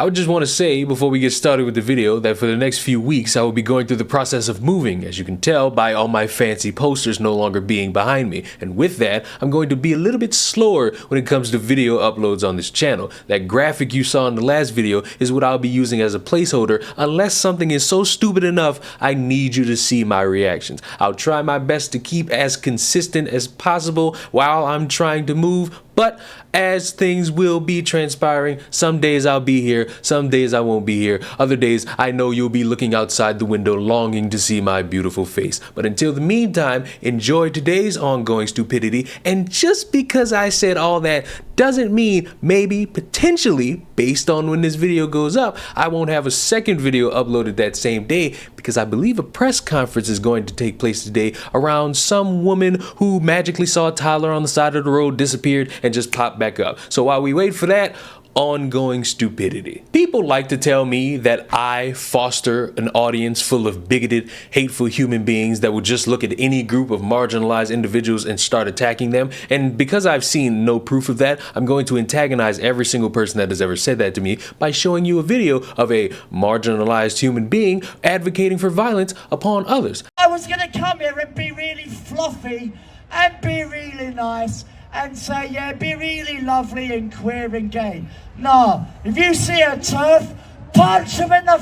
I would just want to say before we get started with the video that for the next few weeks I will be going through the process of moving, as you can tell by all my fancy posters no longer being behind me. And with that, I'm going to be a little bit slower when it comes to video uploads on this channel. That graphic you saw in the last video is what I'll be using as a placeholder unless something is so stupid enough I need you to see my reactions. I'll try my best to keep as consistent as possible while I'm trying to move, but as things will be transpiring, some days I'll be here, some days I won't be here, other days I know you'll be looking outside the window longing to see my beautiful face. But until the meantime, enjoy today's ongoing stupidity, and just because I said all that doesn't mean maybe, potentially, based on when this video goes up, I won't have a second video uploaded that same day, because I believe a press conference is going to take place today around some woman who magically saw Tyler on the side of the road, disappeared, and just popped back up. So while we wait for that, ongoing stupidity. People like to tell me that I foster an audience full of bigoted, hateful human beings that will just look at any group of marginalized individuals and start attacking them. And because I've seen no proof of that, I'm going to antagonize every single person that has ever said that to me by showing you a video of a marginalized human being advocating for violence upon others. I was gonna come here and be really fluffy and be really nice and say, yeah, be really lovely and queer and gay. No, if you see a turf, punch him in the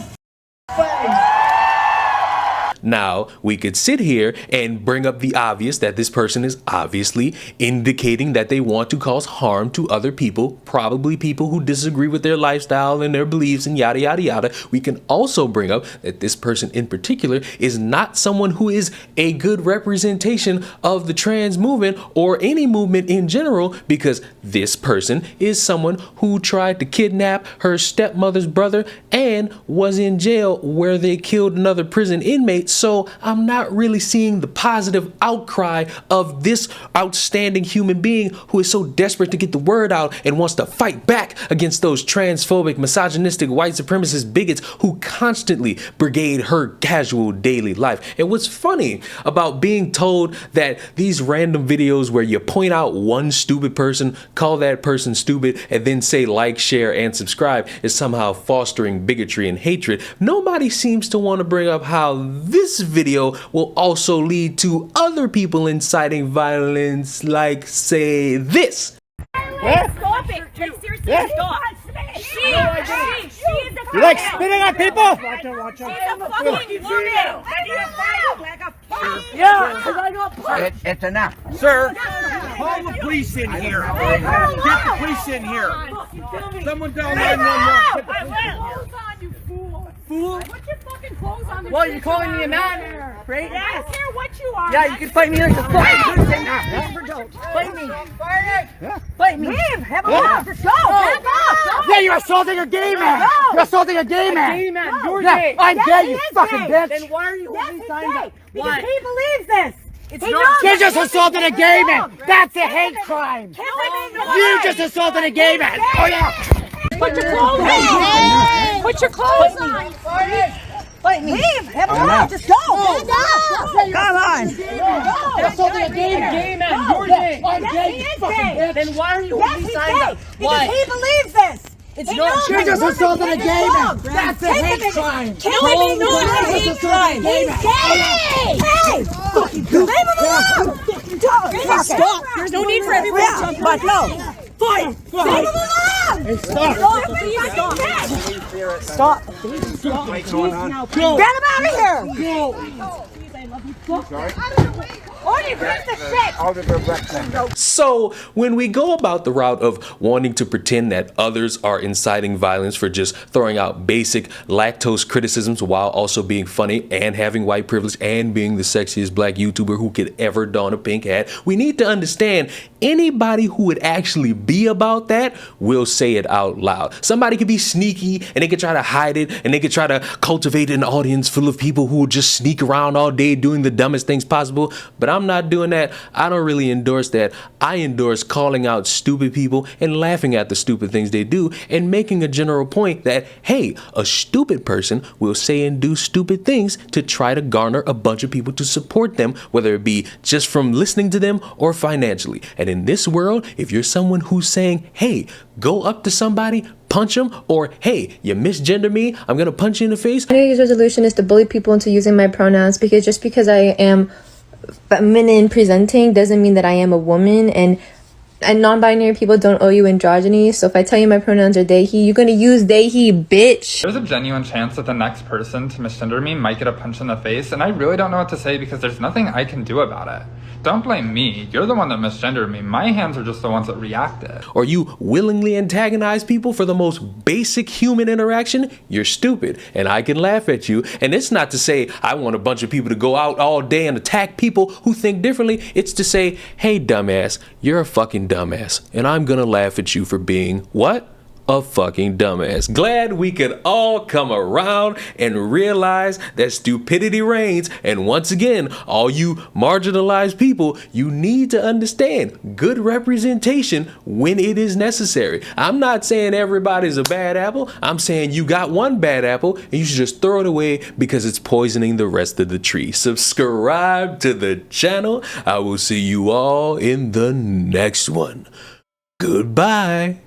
face. Now, we could sit here and bring up the obvious that this person is obviously indicating that they want to cause harm to other people, probably people who disagree with their lifestyle and their beliefs and yada, yada, yada. We can also bring up that this person in particular is not someone who is a good representation of the trans movement or any movement in general, because this person is someone who tried to kidnap her stepmother's brother and was in jail where they killed another prison inmate. So I'm not really seeing the positive outcry of this outstanding human being who is so desperate to get the word out and wants to fight back against those transphobic, misogynistic, white supremacist bigots who constantly brigade her casual daily life. And what's funny about being told that these random videos where you point out one stupid person, call that person stupid, and then say like, share, and subscribe is somehow fostering bigotry and hatred, nobody seems to want to bring up how this video will also lead to other people inciting violence, like, say, this. Stop it! Seriously, stop! She is a You like spitting on people? Watch out. She's a fucking woman! Yeah, because I got punched. It's enough. Sir, call the police in here. Get the police in here. Someone call 911. You fool! Fool? Put your fucking clothes on. Well, you're calling me a man, right? I don't care what you are. Yeah, you can fight me like a fucking person now. Fight me. Fight me. Leave! Have a walk! Just go! Back off! Yeah, you're assaulting a gay man. No. You're assaulting a gay man. Gay man, you're Yeah, gay. I'm Yes, gay, he you is fucking gay. bitch. Then why are you holding signs up? Because Why? he believes this. It's He not. knows You that just this assaulted is a gay man. wrong. That's a hate crime. Kill him in You just assaulted a gay man. Oh yeah. Put your clothes on. Put your clothes on. Fight me. Leave! Have a walk! Just go! Come on. You're assaulting a gay man. Gay man, you're gay. I'm Yes, gay, he you is fucking gay. bitch. Then why are you holding he's signs gay. up? Why? Because he believes this. It's He not. knows You that just women assaulted a can gay be man. wrong. That's a Take hate him in. crime. Kill him in Holy North. shit, He's just assaulted a gay man. gay! Hey! Leave him alone! Stop! There's no need for everyone to jump but no! Fight! Leave him alone! Stop. Get him out of here! Order the shit! So when we go about the route of wanting to pretend that others are inciting violence for just throwing out basic lactose criticisms while also being funny and having white privilege and being the sexiest black YouTuber who could ever don a pink hat, we need to understand anybody who would actually be about that will say it out loud. Somebody could be sneaky and they could try to hide it and they could try to cultivate an audience full of people who will just sneak around all day doing the dumbest things possible, but I'm not doing that. I don't really endorse that. I endorse calling out stupid people and laughing at the stupid things they do and making a general point that, hey, a stupid person will say and do stupid things to try to garner a bunch of people to support them, whether it be just from listening to them or financially. And in this world, if you're someone who's saying, hey, go up to somebody, punch them, or hey, you misgender me, I'm gonna punch you in the face. My New Year's resolution is to bully people into using my pronouns, because just because I am feminine presenting doesn't mean that I am a woman, and non-binary people don't owe you androgyny. So if I tell you my pronouns are they, he, you're gonna use they, he, bitch. There's a genuine chance that the next person to misgender me might get a punch in the face, and I really don't know what to say because there's nothing I can do about it. Don't blame me. You're the one that misgendered me. My hands are just the ones that reacted. Or you willingly antagonize people for the most basic human interaction, you're stupid, and I can laugh at you. And it's not to say I want a bunch of people to go out all day and attack people who think differently. It's to say, hey, dumbass, you're a fucking dumbass, and I'm gonna laugh at you for being what? A fucking dumbass. Glad we could all come around and realize that stupidity reigns. And once again, all you marginalized people, you need to understand good representation when it is necessary. I'm not saying everybody's a bad apple. I'm saying you got one bad apple and you should just throw it away because it's poisoning the rest of the tree. Subscribe to the channel. I will see you all in the next one. Goodbye.